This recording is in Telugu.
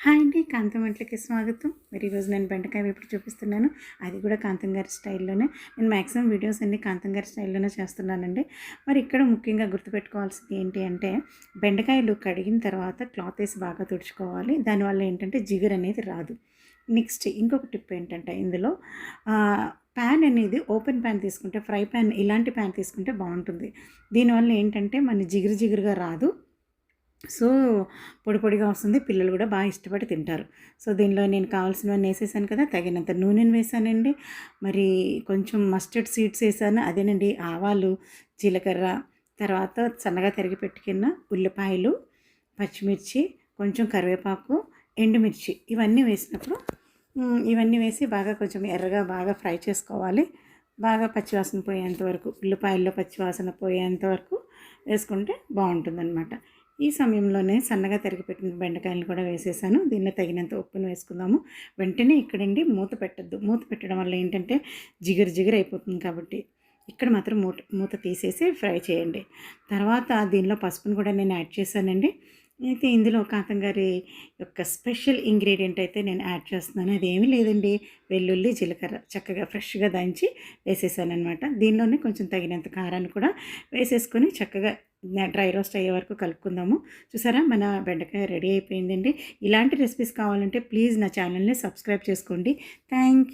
హాయ్ అండి, కాంతం వంటలకి స్వాగతం. మరి ఈరోజు నేను బెండకాయ వేపుడు చూపిస్తున్నాను. అది కూడా కాంతం గారి స్టైల్లోనే. నేను మ్యాక్సిమం వీడియోస్ అన్ని కాంతం గారి స్టైల్లోనే చేస్తున్నానండి. మరి ఇక్కడ ముఖ్యంగా గుర్తుపెట్టుకోవాల్సింది ఏంటి అంటే, బెండకాయలు కడిగిన తర్వాత క్లాత్ వేసి బాగా తుడుచుకోవాలి. దానివల్ల ఏంటంటే జిగురు అనేది రాదు. నెక్స్ట్ ఇంకొక టిప్ ఏంటంటే, ఇందులో ప్యాన్ అనేది ఓపెన్ ప్యాన్ తీసుకుంటే, ఫ్రై ప్యాన్ ఇలాంటి ప్యాన్ తీసుకుంటే బాగుంటుంది. దీనివల్ల ఏంటంటే మన జిగురు జిగురుగా రాదు. సో, పొడి పొడిగా వస్తుంది. పిల్లలు కూడా బాగా ఇష్టపడి తింటారు. సో, దీనిలో నేను కావాల్సినవన్నీ వేసేసాను కదా! తగినంత నూనెను వేసానండి. మరి కొంచెం మస్టర్డ్ సీడ్స్ వేసాను. అదేనండి ఆవాలు, జీలకర్ర, తర్వాత సన్నగా తరిగి పెట్టుకున్న ఉల్లిపాయలు, పచ్చిమిర్చి, కొంచెం కరివేపాకు, ఎండుమిర్చి ఇవన్నీ వేసినప్పుడు ఇవన్నీ వేసి బాగా కొంచెం ఎర్రగా బాగా ఫ్రై చేసుకోవాలి. బాగా పచ్చివాసన పోయేంత వరకు, ఉల్లిపాయల్లో పచ్చివాసన పోయేంత వరకు వేసుకుంటే బాగుంటుందన్నమాట. ఈ సమయంలోనే సన్నగా తరిగిపెట్టిన బెండకాయలను కూడా వేసేసాను. దీనిలో తగినంత ఉప్పును వేసుకుందాము. వెంటనే ఇక్కడండి మూత పెట్టద్దు. మూత పెట్టడం వల్ల ఏంటంటే జిగురు జిగురు అయిపోతుంది. కాబట్టి ఇక్కడ మాత్రం మూత తీసేసి ఫ్రై చేయండి. తర్వాత దీనిలో పసుపును కూడా నేను యాడ్ చేశానండి. అయితే ఇందులో కాంతం గారి యొక్క స్పెషల్ ఇంగ్రీడియంట్ అయితే నేను యాడ్ చేస్తున్నాను. అది ఏమీ లేదండి, వెల్లుల్లి, జీలకర్ర చక్కగా ఫ్రెష్గా దంచి వేసేసాను అనమాట. దీనిలోనే కొంచెం తగినంత కారాన్ని కూడా వేసేసుకొని చక్కగా డ్రై రోస్ట్ అయ్యే వరకు కలుపుకుందాము. చూసారా, మన బెండకాయ రెడీ అయిపోయిందండి. ఇలాంటి రెసిపీస్ కావాలంటే ప్లీజ్ నా ఛానల్ని సబ్స్క్రైబ్ చేసుకోండి. థ్యాంక్